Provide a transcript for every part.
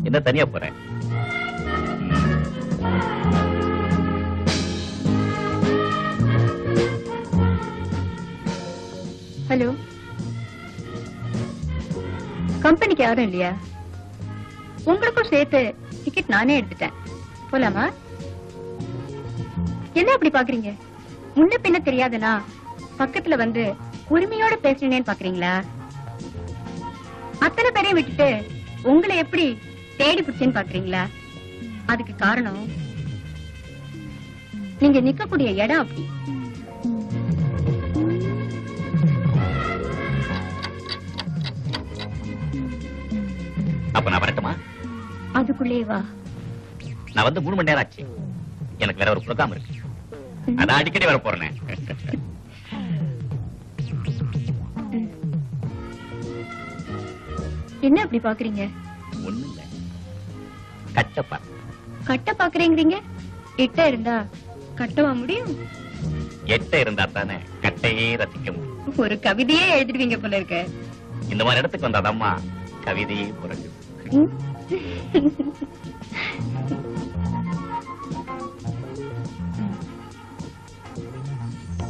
என்ன தனியா போறேன்? ஹலோ, கம்பெனிக்கு யாரும் இல்லையா? உங்களுக்கும் சேர்த்து டிக்கெட் நானே எடுத்துட்டேன். போலாமா? என்ன அப்படி பாக்குறீங்க? முன்ன பின்ன தெரியாதுனா பக்கத்துல வந்து உரிமையோட பேசுறேன்னு பாக்குறீங்களா? அத்தனை பேரையும் விட்டுட்டு உங்களை எப்படி தேடி பிடிச்சேன்னு பாக்குறீங்களா? அதுக்கு காரணம் நீங்க நிக்கக்கூடிய இடம் அப்படி. அப்ப நான் வரட்டுமா? அதுக்குள்ளே வா. நான் வந்து 3 மணி நேரம் ஆச்சு. எனக்கு வேற ஒரு ப்ரோகிராம் இருக்கு. அதான் அடிக்கடி வர போறேன். என்ன அப்படி பாக்குறீங்க? ஒண்ணும் இல்ல, கட்டப்பா. கட்ட பாக்குறீங்க? எட்ட இருந்தா கட்டவா முடியும்? எட்ட இருந்தா தானே கட்டையே ரசிக்க முடியும். ஒரு கவிதையே எழுதிடுவீங்க போல இருக்க. இந்த மாதிரி இடத்துக்கு வந்தாதம்மா கவிதையே புரண்டு.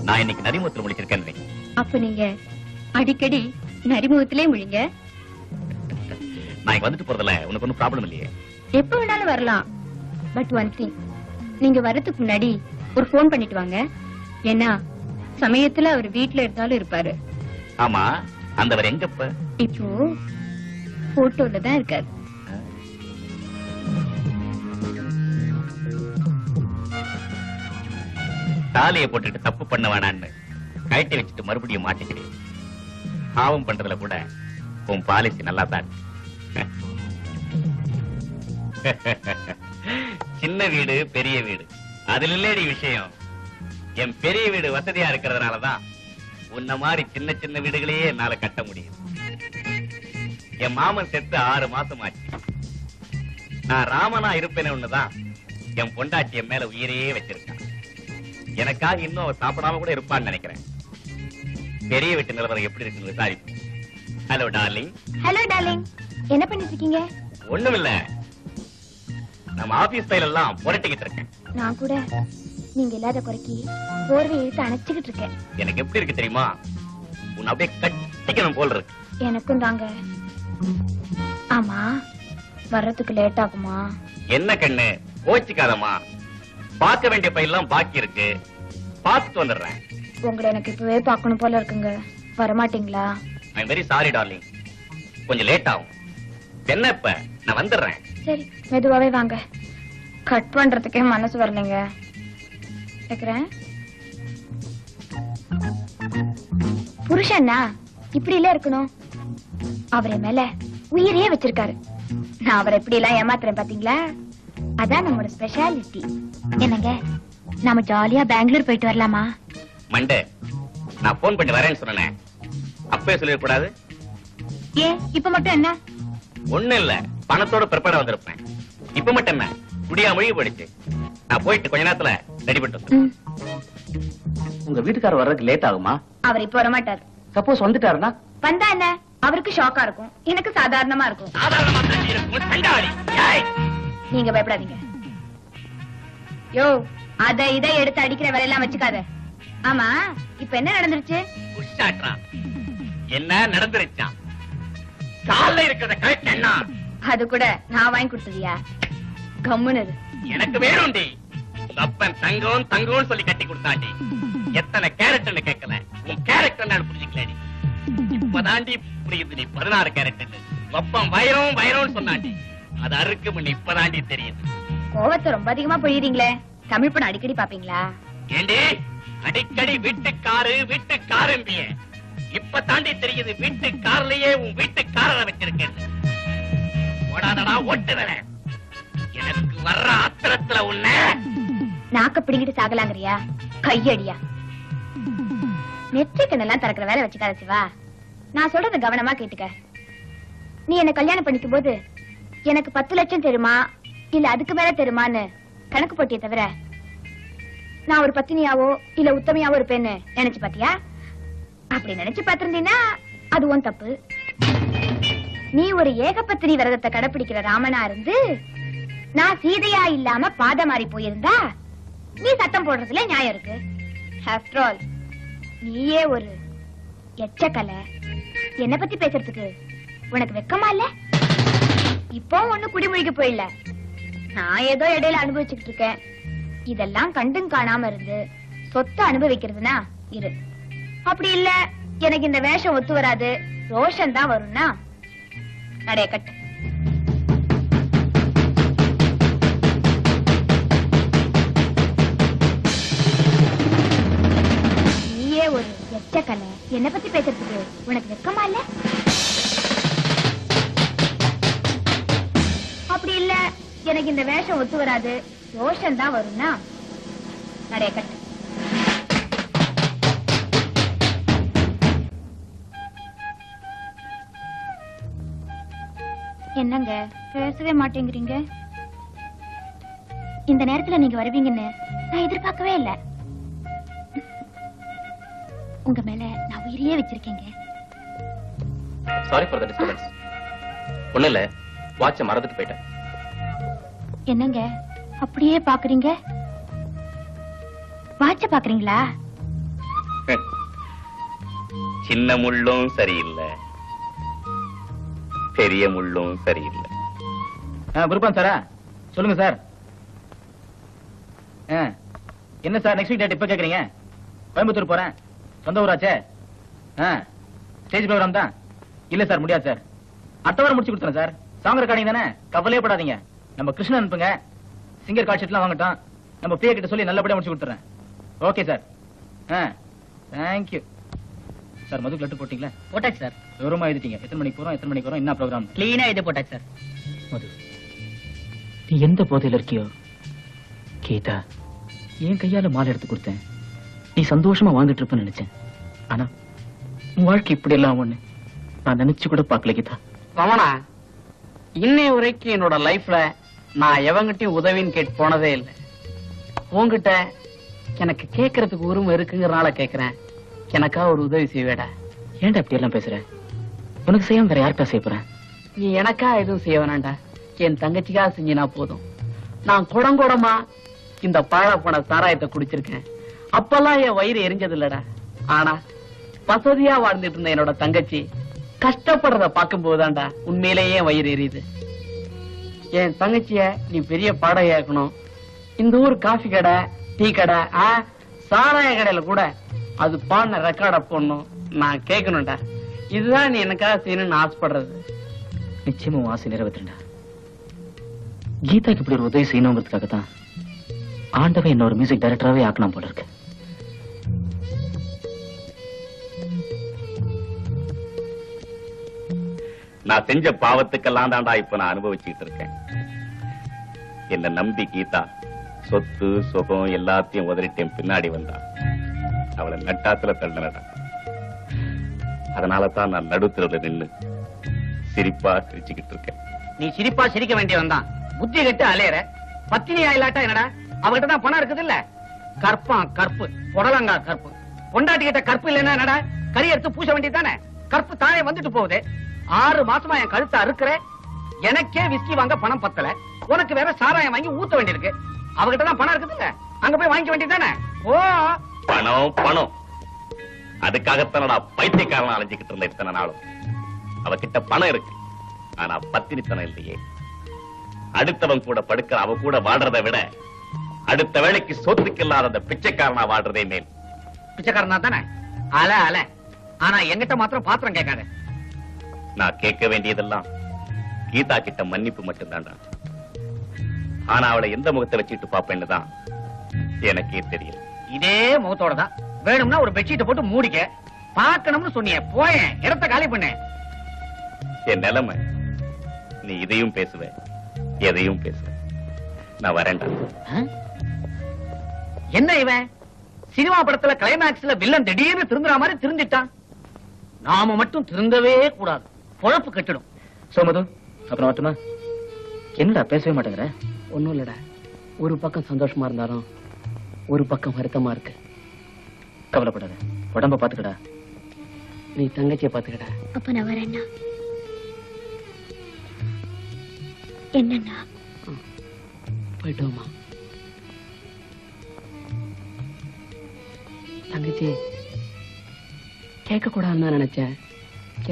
நான் இன்னைக்கு நரிமுகத்தில் முடிச்சிருக்கேன். அப்ப நீங்க அடிக்கடி நரிமுகத்திலே முழிங்க. நான் இங்க வந்துட்டு போறதுல உனக்கு ஒன்னும் ப்ராப்ளம் இல்லையே? எப்ப வேணாலும் வரலாம். பட் ஒன் திங், நீங்க வரதுக்கு முன்னாடி ஒரு போன் பண்ணிட்டு வாங்க. ஏன்னா சமயத்துல அவர் வீட்டுல இருந்தாலும் இருப்பாரு. ஆமா, அந்தவர் எங்கப்ப? இப்போ போட்டோல தான் இருக்காரு. தாலியை போட்டுட்டு தப்பு பண்ண வேணான்னு கழட்டி வச்சுட்டு மறுபடியும் மாட்டிக்கிறேன். பாவம் பண்றதுல கூட உன் பாலிசி நல்லா தான். சின்ன வீடு பெரிய வீடு அதுல இல்லடி விஷயம். என் பெரிய வீடு வசதியா இருக்கிறதுனாலதான் உன்ன மாதிரி சின்ன சின்ன வீடுகளையே என்னால கட்ட முடியும். என் மாமன் செத்து 6 மாசம் ஆச்சு. நான் ராமனா இருப்பேன்னு ஒண்ணுதான் என் பொண்டாட்டி என் மேல உயிரையே வச்சிருக்கான். எனக்காக இன்னும் அவ சாப்பிடாம கூட இருப்பான்னு நினைக்கிறேன். பெரிய வீட்டு நிலவரம் எப்படி இருக்குன்னு விசாரிப்போம். Hello darling. ஹலோ டார்லிங், என்ன பண்ணிட்டு இருக்கீங்க? ஒண்ணும் இல்ல, நம்ம ஆபீஸ் ஃபைல் எல்லாம் புரட்டிக்கிட்டு இருக்கேன். நான் கூட நீங்க இல்லாத குறைக்கி போர்வை இழுத்து அணைச்சுக்கிட்டு இருக்கேன். எனக்கு எப்படி இருக்கு தெரியுமா? உன்னை அப்படியே கட்டிக்கணும் போல் இருக்கு. எனக்கும் தாங்க. ஆமா, வர்றதுக்கு லேட் ஆகுமா? என்ன கண்ணு, கோச்சிக்காதம்மா. பார்க்க வேண்டிய பையெல்லாம் பாக்கி இருக்கு, பார்த்துட்டு வந்துடுறேன். உங்களை எனக்கு இப்பவே பார்க்கணும் போல இருக்குங்க. வரமாட்டீங்களா? I am very sorry darling, கொஞ்சம் லேட் ஆகும். என்ன இப்ப நான் வந்துடுறேன். சரி, மெதுவாவே வாங்க. கட் பண்றதுக்கே மனசு வரலைங்க. கேக்குறேன். புருஷன்னா இப்படி இல்ல இருக்கணும். அவரை மேல உயிரையே வச்சிருக்காரு. நான் அவரை எப்படி எல்லாம் ஏமாத்துறேன் பாத்தீங்களா? அதான் நம்மளோட ஸ்பெஷாலிட்டி. என்னங்க, நாம ஜாலியா பெங்களூர் போயிட்டு வரலாமா? மண்டே, நான் போன் பண்ணி வரேன்னு சொன்னேன். அப்பவே சொல்லிடக்கூடாது. ஏன் இப்ப மட்டும் என்ன? ஒண்ணு இல்ல, பணத்தோட பிற்பட வந்திருப்பேன். இப்ப மட்டும் என்ன, குடியா மொழி போயிடுச்சு. நான் போயிட்டு கொஞ்ச நேரத்துல ரெடி பண்ணிட்டு. உங்க வீட்டுக்காரர் வர்றதுக்கு லேட் ஆகுமா? அவர் இப்ப வரமாட்டாரு. சப்போஸ் வந்துட்டாருன்னா? வந்தா என்ன, அவருக்கு ஷாக்கா இருக்கும், எனக்கு சாதாரணமா இருக்கும். நீங்க பயப்படாதீங்க. யோ, அத இதை எடுத்து அடிக்கிற வேலையெல்லாம் வச்சுக்காத. ஆமா, இப்ப என்ன நடந்துருச்சு? என்ன நடந்துருச்சா? கால்ல இருக்கிறத கரெக்ட் என்ன? அது கூட நான் வாங்கி கொடுத்ததியா? கம்முனு எனக்கு வேணும்டி. அப்பன் தங்கம் தங்கம்னு சொல்லி கட்டி கொடுத்தாண்டி. எத்தனை கேரக்டர்னு கேட்கல, உன் கேரக்டர் நான் புரிஞ்சுக்கலடி. இப்பதாண்டி புரியுது நீ 16 கேரக்டர். அப்பன் வைரம் வைரம்னு சொன்னாண்டி. அது அறுக்கு முன்ன இப்பதாண்டி தெரியுது. கோவத்தை ரொம்ப அதிகமா போயிடுறீங்களே. தமிழ் படம் அடிக்கடி பாப்பீங்களா? ஏண்டி அடிக்கடி வீட்டுக்காரு வீட்டுக்காரும்பிய. இப்ப தாண்டி தெரியுது வீட்டுக்காரலையே உன் வீட்டுக்காரரை வச்சிருக்கேன். ஓடாதடா ஓட்டுறேன். எனக்கு வர்ற ஆத்திரத்துல உன்ன நாக்க பிடிங்கிட்டு சாகலாங்கறியா? கையடியா? நெற்றிக்கண்ணெல்லாம் திறக்கிற வேலை வச்சுக்காத சிவா. நான் சொல்றத கவனமா கேட்டுக்க. நீ என்ன கல்யாணம் பண்ணிக்கும் போது எனக்கு 10 லட்சம் தெரியுமா இல்ல அதுக்கு மேல தெரியுமான்னு கணக்கு போட்டிய தவிர நான் ஒரு பத்தினியாவோ இல்ல உத்தமையாவோ இருப்பேன்னு நினைச்சு பாத்தியா? அப்படி நினைச்சு பாத்திருந்தீங்கன்னா அது உன் தப்பு. நீ ஒரு ஏகபத்தினி விரதத்தை கடைபிடிக்கிற ராமனா இருந்து நான் சீதையா இல்லாம பாத மாறி போயிருந்தா நீ சட்டம் போடுறதுல நியாயம் இருக்கு. ஆஃப்டர் ஆல் நீயே ஒரு எச்சக்கலை. என்ன பத்தி பேசுறதுக்கு உனக்கு வெக்கமா இல்ல? இப்போ ஒண்ணு குடிமொழிக்கு போயிடல. நான் ஏதோ இடையில அனுபவிச்சுக்கிட்டு இருக்கேன். இதெல்லாம் கண்டும் காணாம இருந்து சொத்தை அனுபவிக்கிறதுனா இரு. அப்படி இல்ல எனக்கு இந்த வேஷம் ஒத்து வராது, ரோஷன் தான் வரும்னா நடைய கட்டு. நீயே ஒரு எச்சக்கலை. என்ன பத்தி பேசுறதுக்கு உனக்கு வெக்கமா இல்ல? அப்படி இல்ல எனக்கு இந்த வேஷம் ஒத்து வராது, ரோஷன் தான் வரும்னா நடைய கட்டு. என்னங்க பேசவே மாட்டேங்கிறீங்க? இந்த நேரத்துல நீங்க வருவீங்கன்னு நான் எதிர்பார்க்கவே இல்ல. உங்க மேல நான் உயிரையே வச்சிருக்கேங்க. Sorry for the disturbance. ஒண்ணு இல்ல, வாட்ச மறந்துட்டு போயிட்டேன். என்னங்க அப்படியே பாக்குறீங்க? வாட்ச பாக்குறீங்களா? சின்ன முள்ளும் சரியில்லை, பெரிய முள்ளும் சரியில்லை. விருப்பம் சாரா? சொல்லுங்க சார். என்ன சார் நெக்ஸ்ட் வீக் டேட் இப்ப கேக்குறீங்க? கோயம்புத்தூர் போறேன், சொந்த ஊராச்சே. ஸ்டேஜ் ப்ரோகிராம் தான். இல்ல சார் முடியாது சார். அடுத்த வாரம் முடிச்சு கொடுத்துறேன் சார். சாங் ரெக்கார்டிங் தானே, கவலையே படாதீங்க. நம்ம கிருஷ்ணன் அனுப்புங்க, சிங்கர் கால் ஷீட்லாம் வாங்கட்டும். நம்ம பிரியா கிட்ட சொல்லி நல்லபடியா முடிச்சு கொடுத்துறேன். Okay sir. Thank you sir. மதுக்கு லெட்டர் போட்டீங்களா? போட்டாச்சு சார். விவரமா எழுதிட்டீங்க. எத்தனை மணிக்கு போறோம், எத்தனை மணிக்கு வரோம், என்ன ப்ரோகிராம்? கிளீனா எழுதி போட்டாச்சு சார். மது, நீ எந்த போதையில இருக்கியோ கீதா, என் கையால மாலை எடுத்து கொடுத்தேன். நீ சந்தோஷமா வாழ்ந்துட்டு இருப்பேன்னு நினைச்சேன். ஆனா உன் வாழ்க்கை இப்படி எல்லாம் ஒண்ணு நான் நினைச்சு கூட பாக்கல கீதா. ரமணா, இன்னைய வரைக்கும் என்னோட லைஃப்ல நான் எவங்கிட்டையும் உதவின்னு கேட்டு போனதே இல்லை. உன்கிட்ட எனக்கு கேட்கறதுக்கு உரிமை இருக்குங்கிறனால கேட்கிறேன். எனக்கா ஒரு உதவி செய்வேடா. ஏன்டா இப்படி எல்லாம் பேசுற? உனக்கு செய்யாம வேற யாருக்கா செய்ய போறேன்? நீ எனக்கா எதுவும் செய்ய வேணாண்டா, என் தங்கச்சிக்கா செஞ்சினா போதும். நான் குடங்குடமா இந்த பாழப்போன சாராயத்தை குடிச்சிருக்கேன். அப்பெல்லாம் என் வயிறு எரிஞ்சது இல்லடா. ஆனா வசதியா வாழ்ந்துட்டு இருந்த என்னோட தங்கச்சி கஷ்டப்படுறத பார்க்கும் போதுதான்டா உண்மையிலேயே வயிறு எரியுது. என் தங்கச்சிய நீ பெரிய பாடகையாக்கணும். இந்த ஊர் காஃபி கடை, டீ கடை, சாராய கடையில கூட அது பாடின ரெக்கார்ட போடணும், நான் கேட்கணும்டா. இதுதான் நீ எனக்காக செய்யணும்னு ஆசைப்படுறது. நிச்சயமா உன் ஆசை நிறைவேற்றா. கீதாக்கு இப்படி ஒரு உதவி செய்யணுங்கிறதுக்காக தான் ஆண்டவன் என்ன ஒரு மியூசிக் டைரக்டராவே ஆக்கலாம் போல இருக்கு. நான் செஞ்ச பாவத்துக்கெல்லாம் தாண்டா இப்ப நான் அனுபவிச்சுட்டு இருக்கேன். என்ன நம்பி கீதா சொத்து சுகம் எல்லாத்தையும் உதறிட்டேன் பின்னாடி வந்தா. அவளை நட்டாத்துல தள்ளனடா. அதனாலதான் நான் நடுத்துல நின்னு சிரிப்பா சிரிச்சுக்கிட்டு இருக்கேன். நீ சிரிப்பா சிரிக்க வேண்டியவன் தான். புத்தி கட்டு அலையற. பத்தினி ஆயிலாட்டா என்னடா? அவகிட்ட தான் பணம் இருக்குது இல்ல. கற்பான் கற்பு, புடலங்கா கற்பு. பொண்டாட்டி கிட்ட கற்பு இல்லைன்னா என்னடா? கறி எடுத்து பூச வேண்டியதானே. கற்பு தானே வந்துட்டு போகுது. 6 மாசமா என் கழுத்தை அறுக்கிற. எனக்கே விஸ்கி வாங்க பணம் பத்தல, உனக்கு வேற சாராயம் வாங்கி ஊத்த வேண்டியிருக்கு. அவகிட்ட தான் பணம் இருக்குது இல்ல, அங்க போய் வாங்கிக்க வேண்டியதானே. ஓ பணம் பணம், அதுக்காகத்தானடா பைத்தியக்காரன் அலைஞ்சுக்கிட்டு இருந்த இத்தனை நாளும். அவகிட்ட பணம் இருக்கு, ஆனா பத்தினித்தனம் இல்லையே. அடுத்தவன் கூட படுக்கிற அவ கூட வாடுறதை விட அடுத்த வேளைக்கு சொத்துக்கு இல்லாத அந்த பிச்சைக்காரனா வாடுறதே மேல். பிச்சைக்காரனா தானே அல அல. ஆனா என்கிட்ட மாத்திரம் பாத்திரம் கேட்காத. நான் கேட்க வேண்டியதெல்லாம் கீதா கிட்ட மன்னிப்பு மட்டும்தான்டா. ஆனா அவளை எந்த முகத்தை வச்சுட்டு பாப்பேன்னு தான் எனக்கே தெரியல. இதே முகத்தோட தான் வேணும்னா ஒரு பெட்ஷீட்டை போட்டு மூடிக்க. பாக்கணும்னு சொன்னிய போய இடத்த காலி பண்ண. என் நிலைமை நீ இதையும் பேசுவ எதையும் பேசுவ. நான் வரேன்டா. என்ன இவன் சினிமா படத்துல கிளைமேக்ஸ்ல வில்லன் திடீர்னு திருந்துற மாதிரி திருந்திட்டான். நாம மட்டும் திருந்தவே கூடாது, பொழப்பு கட்டிடும். சோமது, அப்புறம் வரட்டுமா? என்னடா பேசவே மாட்டேங்கிற? ஒண்ணும் இல்லடா, ஒரு பக்கம் சந்தோஷமா இருந்தாலும் ஒரு பக்கம் வருத்தமா இருக்கு. கவலைப்படாத, உடம்ப பாத்துக்கடா. நீ தங்கச்சியை பாத்துக்கடா. அப்ப நான் வரேன்னா என்னன்னா போயிட்டு வாமா. தங்கச்சி கேட்க கூடாதுன்னு தான் நினைச்சேன்.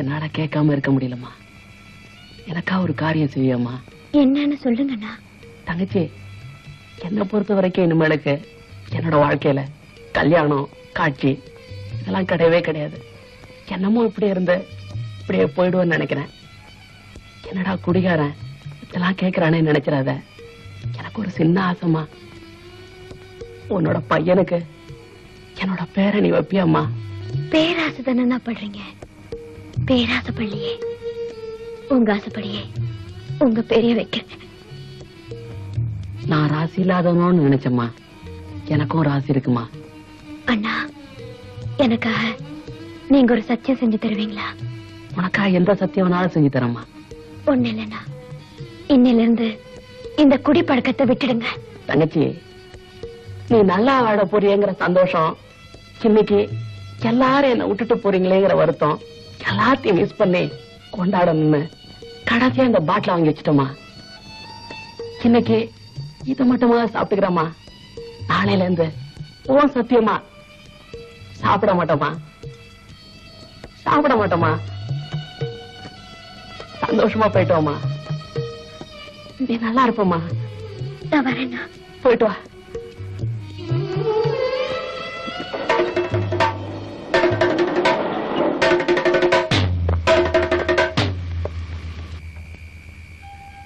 என்னால கேட்காம இருக்க முடியலம்மா. எனக்கா ஒரு காரியம் செய்யம்மா. என்னன்னு சொல்லுங்கண்ணா. தங்கச்சி, என்னை பொறுத்த வரைக்கும் இனிமேலுக்கு என்னோட வாழ்க்கையில கல்யாணம் காட்சி இதெல்லாம் கிடையவே கிடையாது. என்னமோ இப்படி இருந்து இப்படியே போயிடுவேன்னு நினைக்கிறேன். என்னடா குடிகாரன் இதெல்லாம் கேட்கிறானே நினைச்சிடாத. எனக்கு ஒரு சின்ன ஆசைமா, உன்னோட பையனுக்கு என்னோட பேரை நீ வைப்பியம்மா. பேராசை தானே படுறீங்க? பேராசைப்பள்ளியே உங்க ஆசைப்படியே உங்க பேரைய வைக்கிறேன். நான் ராசி இல்லாதவனோன்னு நினைச்சம்மா. எனக்கும் ராசி இருக்குமா. அண்ணா, எனக்காக நீங்க ஒரு சத்தியம் செஞ்சு தருவீங்களா? உனக்கா எந்த சத்தியம் வேணாலும் செஞ்சு தரேம்மா. ஒண்ணு இல்லைண்ணா, இன்னில இருந்து இந்த குடிப்பழக்கத்தை விட்டுடுங்க. தங்கச்சி, நீ நல்லா வாழ போறியங்கிற சந்தோஷம், இன்னைக்கு எல்லாரும் என்ன விட்டுட்டு போறீங்களேங்கிற வருத்தம் எல்லாத்தையும் மிஸ் பண்ணி கொண்டாடணும்னு கடைசியா இந்த பாட்டில வாங்கி வச்சுட்டோமா. இன்னைக்கு இதை மட்டுமா சாப்பிட்டுக்கிறோமா. நாளையில இருந்து ஓ சத்தியமா சாப்பிட மாட்டோமா. சாப்பிட மாட்டோமா. சந்தோஷமா போயிட்டோமா. நீ நல்லா இருப்போமா. நான் வரேண்ணா. போயிட்டு வா.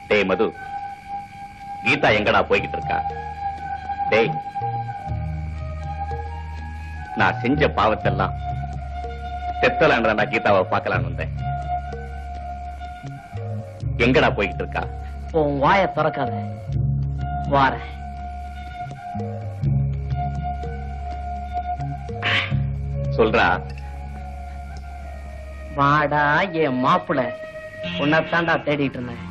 டேய் மது, கீதா எங்கடா போய்கிட்டு இருக்கா? டேய், நான் செஞ்ச பாவத்தெல்லாம் செத்தலான்ற நான் கீதாவை பார்க்கலான்னு வந்தேன். எங்கடா போய்கிட்டு இருக்கா? உன் வாயை திறக்காத. வார சொல்றா. வாடா என் மாப்பிள, உன்னைத்தாண்டா தேடிட்டு இருந்தேன்.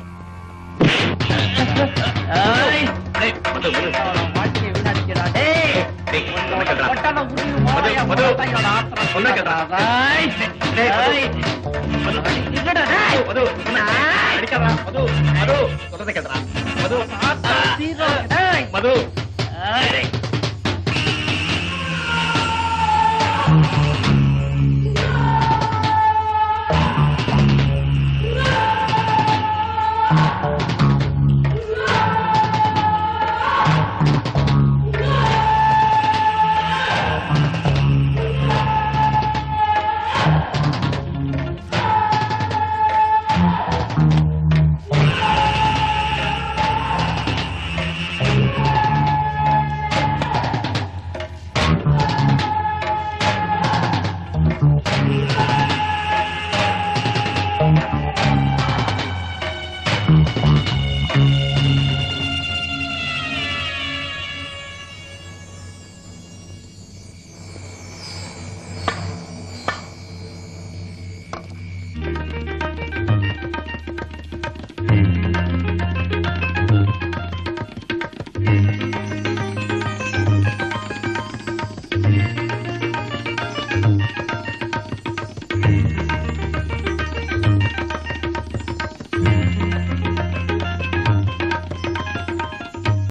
மது